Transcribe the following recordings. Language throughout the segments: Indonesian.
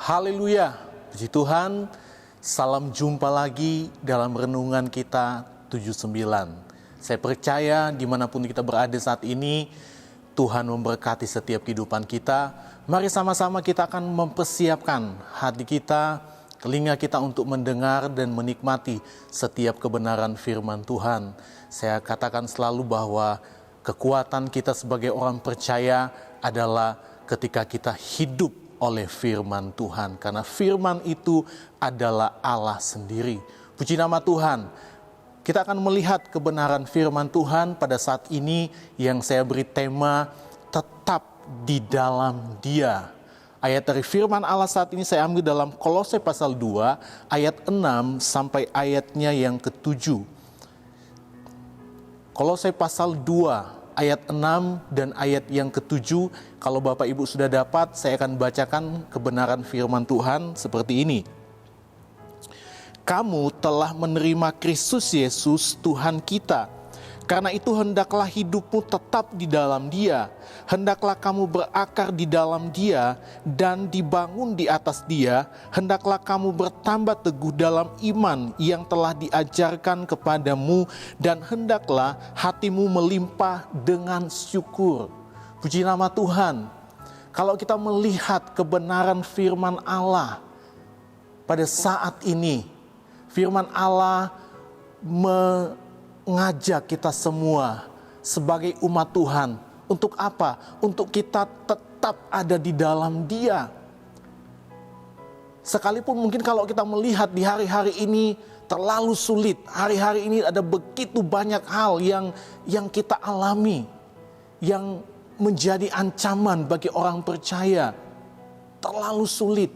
Haleluya, puji Tuhan. Salam jumpa lagi dalam renungan kita 79. Saya percaya dimanapun kita berada saat ini, Tuhan memberkati setiap kehidupan kita. Mari sama-sama kita akan mempersiapkan hati kita, telinga kita untuk mendengar dan menikmati setiap kebenaran firman Tuhan. Saya katakan selalu bahwa kekuatan kita sebagai orang percaya adalah ketika kita hidup oleh firman Tuhan. Karena firman itu adalah Allah sendiri. Puji nama Tuhan. Kita akan melihat kebenaran firman Tuhan pada saat ini yang saya beri tema tetap di dalam Dia. Ayat dari firman Allah saat ini saya ambil dalam Kolose pasal 2 ayat 6 sampai ayatnya yang ke-7. Kolose pasal 2 ayat 6 dan ayat yang ke-7. Kalau Bapak Ibu sudah dapat, saya akan bacakan kebenaran firman Tuhan seperti ini. Kamu telah menerima Kristus Yesus Tuhan kita. Karena itu hendaklah hidupmu tetap di dalam Dia. Hendaklah kamu berakar di dalam Dia dan dibangun di atas Dia. Hendaklah kamu bertambah teguh dalam iman yang telah diajarkan kepadamu. Dan hendaklah hatimu melimpah dengan syukur. Puji nama Tuhan. Kalau kita melihat kebenaran firman Allah pada saat ini, firman Allah mengajak kita semua sebagai umat Tuhan. Untuk apa? Untuk kita tetap ada di dalam Dia. Sekalipun mungkin kalau kita melihat di hari-hari ini terlalu sulit. Hari-hari ini ada begitu banyak hal yang kita alami. Yang menjadi ancaman bagi orang percaya. Terlalu sulit.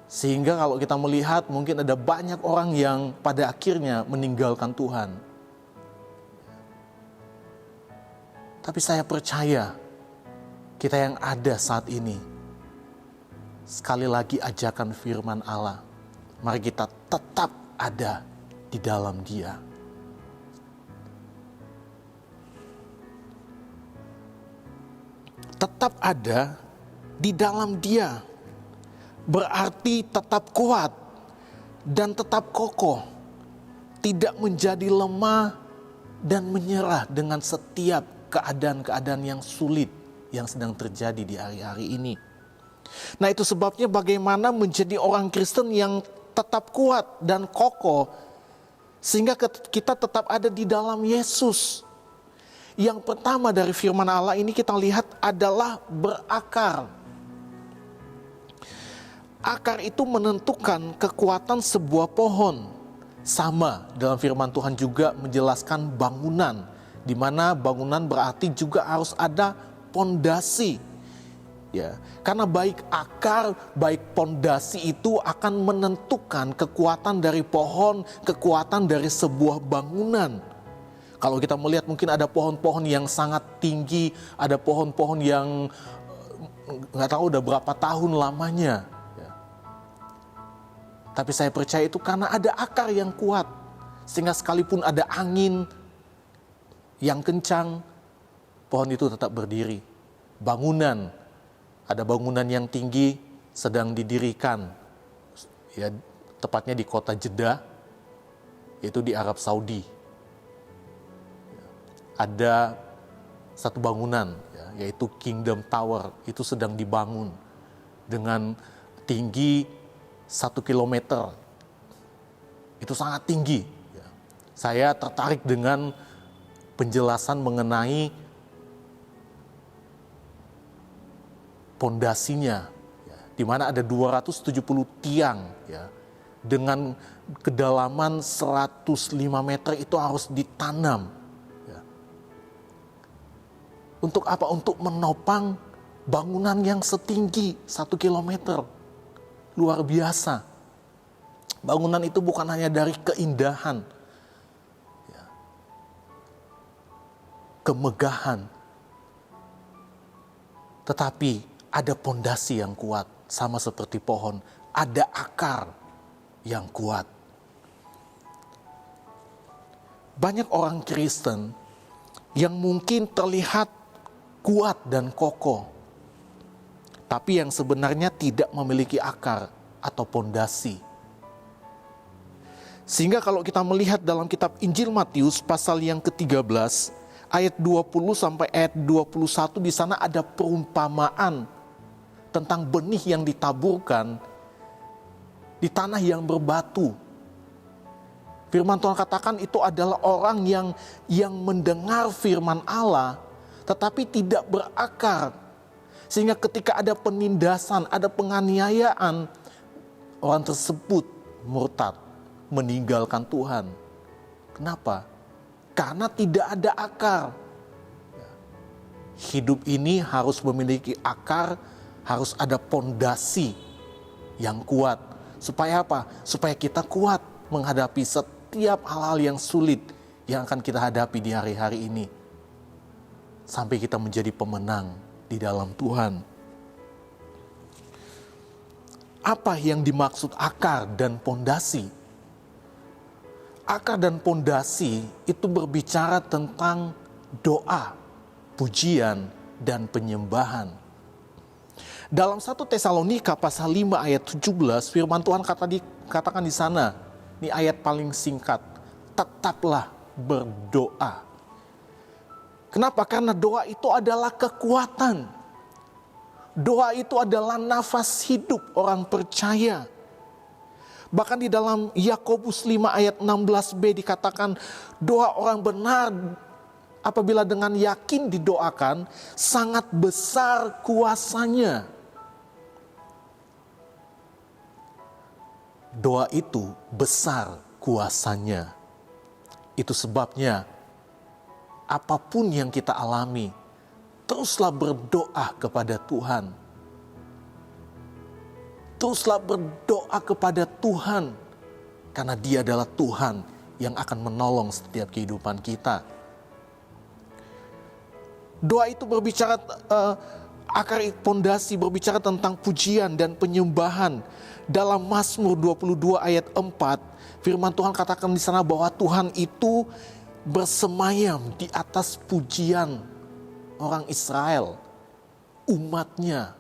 Sehingga kalau kita melihat mungkin ada banyak orang yang pada akhirnya meninggalkan Tuhan. Tapi saya percaya kita yang ada saat ini, sekali lagi ajakan firman Allah, mari kita tetap ada di dalam Dia. Tetap ada di dalam Dia. Berarti tetap kuat dan tetap kokoh, tidak menjadi lemah dan menyerah dengan setiap keadaan-keadaan yang sulit yang sedang terjadi di hari-hari ini. Nah, itu sebabnya bagaimana menjadi orang Kristen yang tetap kuat dan kokoh sehingga kita tetap ada di dalam Yesus. Yang pertama dari firman Allah ini kita lihat adalah berakar. Akar itu menentukan kekuatan sebuah pohon. Sama dalam firman Tuhan juga menjelaskan bangunan, di mana bangunan berarti juga harus ada pondasi. Ya, karena baik akar, baik pondasi itu akan menentukan kekuatan dari pohon, kekuatan dari sebuah bangunan. Kalau kita melihat mungkin ada pohon-pohon yang sangat tinggi, ada pohon-pohon yang nggak tahu udah berapa tahun lamanya. Tapi saya percaya itu karena ada akar yang kuat. Sehingga sekalipun ada angin yang kencang, pohon itu tetap berdiri. Bangunan, ada bangunan yang tinggi sedang didirikan. Ya, tepatnya di kota Jeddah, yaitu di Arab Saudi. Ada satu bangunan, yaitu Kingdom Tower, itu sedang dibangun dengan tinggi 1 kilometer. Itu sangat tinggi. Saya tertarik dengan penjelasan mengenai pondasinya, di mana ada 270 tiang, dengan kedalaman 105 meter itu harus ditanam. Untuk apa? Untuk menopang bangunan yang setinggi 1 kilometer. Luar biasa. Bangunan itu bukan hanya dari keindahan, kemegahan, tetapi ada pondasi yang kuat, sama seperti pohon, ada akar yang kuat. Banyak orang Kristen yang mungkin terlihat kuat dan kokoh, tapi yang sebenarnya tidak memiliki akar atau pondasi. Sehingga kalau kita melihat dalam kitab Injil Matius pasal yang ke-13 ayat 20 sampai ayat 21, di sana ada perumpamaan tentang benih yang ditaburkan di tanah yang berbatu. Firman Tuhan katakan itu adalah orang yang mendengar firman Allah tetapi tidak berakar. Sehingga ketika ada penindasan, ada penganiayaan, orang tersebut murtad, meninggalkan Tuhan. Kenapa? Karena tidak ada akar. Hidup ini harus memiliki akar, harus ada pondasi yang kuat. Supaya apa? Supaya kita kuat menghadapi setiap hal-hal yang sulit yang akan kita hadapi di hari-hari ini. Sampai kita menjadi pemenang di dalam Tuhan. Apa yang dimaksud akar dan pondasi? Akar dan pondasi itu berbicara tentang doa, pujian, dan penyembahan. Dalam 1 Tesalonika pasal 5 ayat 17, firman Tuhan katakan di sana, ini ayat paling singkat, tetaplah berdoa. Kenapa? Karena doa itu adalah kekuatan. Doa itu adalah nafas hidup orang percaya. Bahkan di dalam Yakobus 5 ayat 16b dikatakan, doa orang benar apabila dengan yakin didoakan, sangat besar kuasanya. Doa itu besar kuasanya. Itu sebabnya apapun yang kita alami, teruslah berdoa kepada Tuhan. Teruslah berdoa kepada Tuhan, karena Dia adalah Tuhan yang akan menolong setiap kehidupan kita. Doa itu berbicara, akar pondasi berbicara tentang pujian dan penyembahan. Dalam Mazmur 22 ayat 4, firman Tuhan katakan di sana bahwa Tuhan itu bersemayam di atas pujian orang Israel, umatnya.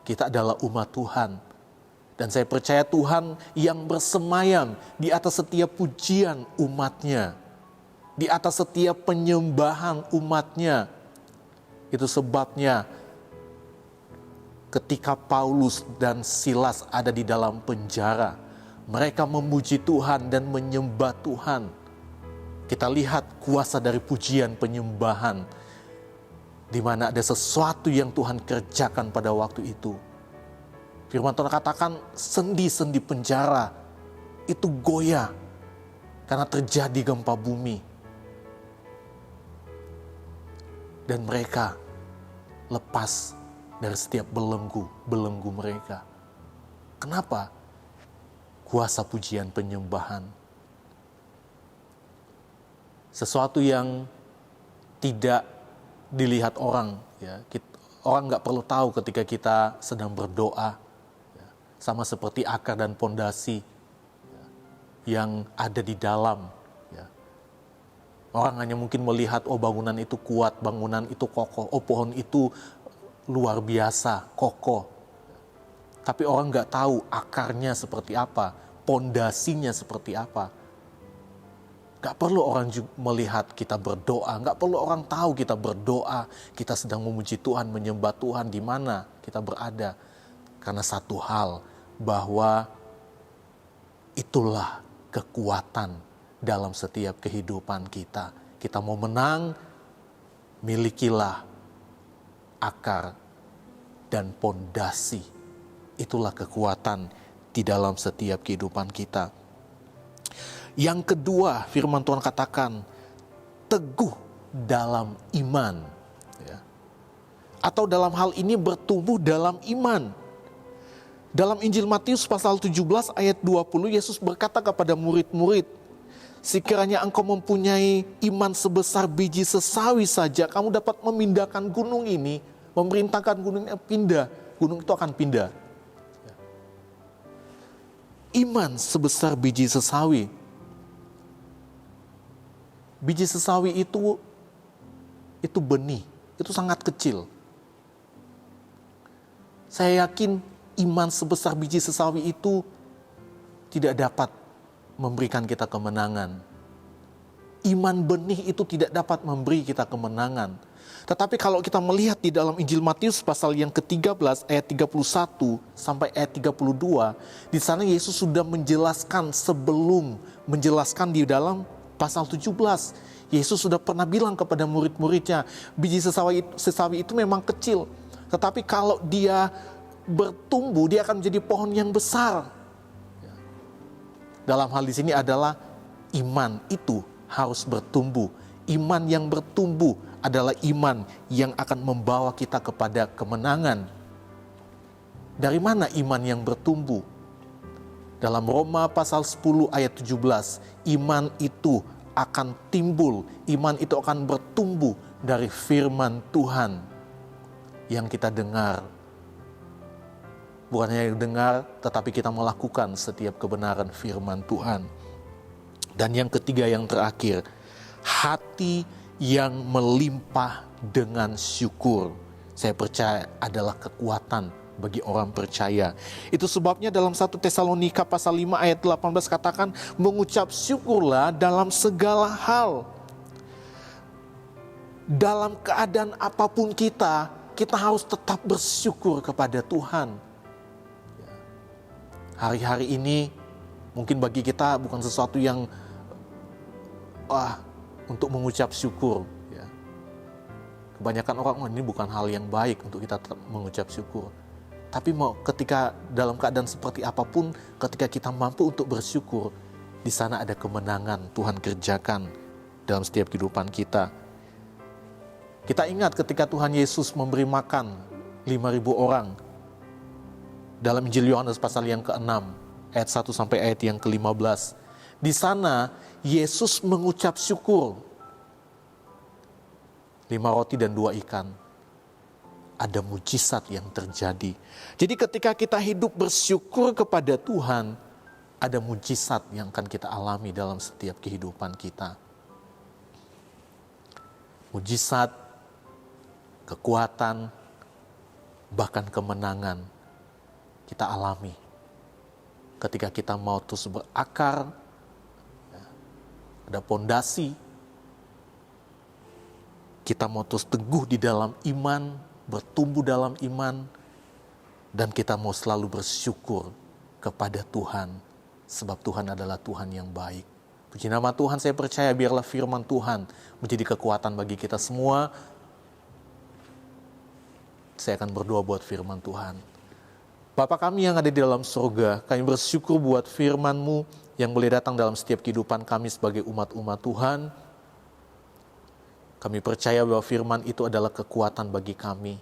Kita adalah umat Tuhan. Dan saya percaya Tuhan yang bersemayam di atas setiap pujian umatnya, di atas setiap penyembahan umatnya. Itu sebabnya ketika Paulus dan Silas ada di dalam penjara, mereka memuji Tuhan dan menyembah Tuhan. Kita lihat kuasa dari pujian penyembahan, di mana ada sesuatu yang Tuhan kerjakan pada waktu itu. Firman Tuhan katakan sendi-sendi penjara itu goyah karena terjadi gempa bumi. Dan mereka lepas dari setiap belenggu mereka. Kenapa? Kuasa pujian penyembahan. Sesuatu yang tidak dilihat orang, ya. Orang nggak perlu tahu ketika kita sedang berdoa, ya. Sama seperti akar dan pondasi, ya, yang ada di dalam. Ya. Orang hanya mungkin melihat, oh bangunan itu kuat, bangunan itu kokoh, oh pohon itu luar biasa, kokoh. Tapi orang nggak tahu akarnya seperti apa, pondasinya seperti apa. Gak perlu orang melihat kita berdoa, gak perlu orang tahu kita berdoa, kita sedang memuji Tuhan, menyembah Tuhan di mana kita berada. Karena satu hal, bahwa itulah kekuatan dalam setiap kehidupan kita. Kita mau menang, milikilah akar dan pondasi. Itulah kekuatan di dalam setiap kehidupan kita. Yang kedua, firman Tuhan katakan teguh dalam iman, ya. Atau dalam hal ini bertumbuh dalam iman. Dalam Injil Matius pasal 17 ayat 20, Yesus berkata kepada murid-murid, sekiranya engkau mempunyai iman sebesar biji sesawi saja, kamu dapat memindahkan gunung ini, memerintahkan gunungnya pindah, gunung itu akan pindah. Iman sebesar biji sesawi. Biji sesawi itu benih, itu sangat kecil. Saya yakin iman sebesar biji sesawi itu tidak dapat memberikan kita kemenangan. Iman benih itu tidak dapat memberi kita kemenangan. Tetapi kalau kita melihat di dalam Injil Matius pasal yang ke-13 ayat 31 sampai ayat 32, di sana Yesus sudah menjelaskan sebelum menjelaskan di dalam pasal 17. Yesus sudah pernah bilang kepada murid-muridnya, biji sesawi itu memang kecil, tetapi kalau dia bertumbuh, dia akan menjadi pohon yang besar. Dalam hal di sini adalah iman itu harus bertumbuh. Iman yang bertumbuh adalah iman yang akan membawa kita kepada kemenangan. Dari mana iman yang bertumbuh? Dalam Roma pasal 10 ayat 17, iman itu akan timbul, iman itu akan bertumbuh dari firman Tuhan yang kita dengar. Bukan hanya dengar, tetapi kita melakukan setiap kebenaran firman Tuhan. Dan yang ketiga, yang terakhir, hati yang melimpah dengan syukur. Saya percaya adalah kekuatan bagi orang percaya. Itu sebabnya dalam 1 Tesalonika pasal 5 ayat 18 katakan, mengucap syukurlah dalam segala hal. Dalam keadaan apapun kita harus tetap bersyukur kepada Tuhan. Hari-hari ini mungkin bagi kita bukan sesuatu yang untuk mengucap syukur. Ya. Kebanyakan orang, ini bukan hal yang baik untuk kita tetap mengucap syukur. Tapi ketika dalam keadaan seperti apapun, ketika kita mampu untuk bersyukur, di sana ada kemenangan Tuhan kerjakan dalam setiap kehidupan kita. Kita ingat ketika Tuhan Yesus memberi makan 5.000 orang. Dalam Injil Yohanes pasal yang ke-6, ayat 1 sampai ayat yang ke-15. Di sana Yesus mengucap syukur. 5 roti dan 2 ikan. Ada mujizat yang terjadi. Jadi ketika kita hidup bersyukur kepada Tuhan, ada mujizat yang akan kita alami dalam setiap kehidupan kita. Mujizat, kekuatan, bahkan kemenangan kita alami. Ketika kita mau terus berakar, ada pondasi, kita mau terus teguh di dalam iman, bertumbuh dalam iman, dan kita mau selalu bersyukur kepada Tuhan, sebab Tuhan adalah Tuhan yang baik. Puji nama Tuhan, saya percaya biarlah firman Tuhan menjadi kekuatan bagi kita semua. Saya akan berdoa buat firman Tuhan. Bapa kami yang ada di dalam surga, kami bersyukur buat firman-Mu yang boleh datang dalam setiap kehidupan kami sebagai umat-umat Tuhan. Kami percaya bahwa firman itu adalah kekuatan bagi kami.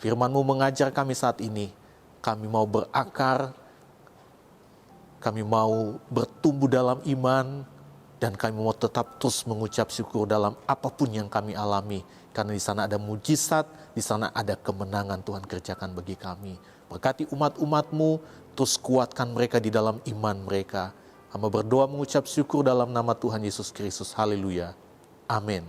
Firman-Mu mengajar kami saat ini. Kami mau berakar, kami mau bertumbuh dalam iman, dan kami mau tetap terus mengucap syukur dalam apapun yang kami alami. Karena di sana ada mujizat, di sana ada kemenangan Tuhan kerjakan bagi kami. Berkati umat-umat-Mu, terus kuatkan mereka di dalam iman mereka. Hamba berdoa mengucap syukur dalam nama Tuhan Yesus Kristus. Haleluya. Amin.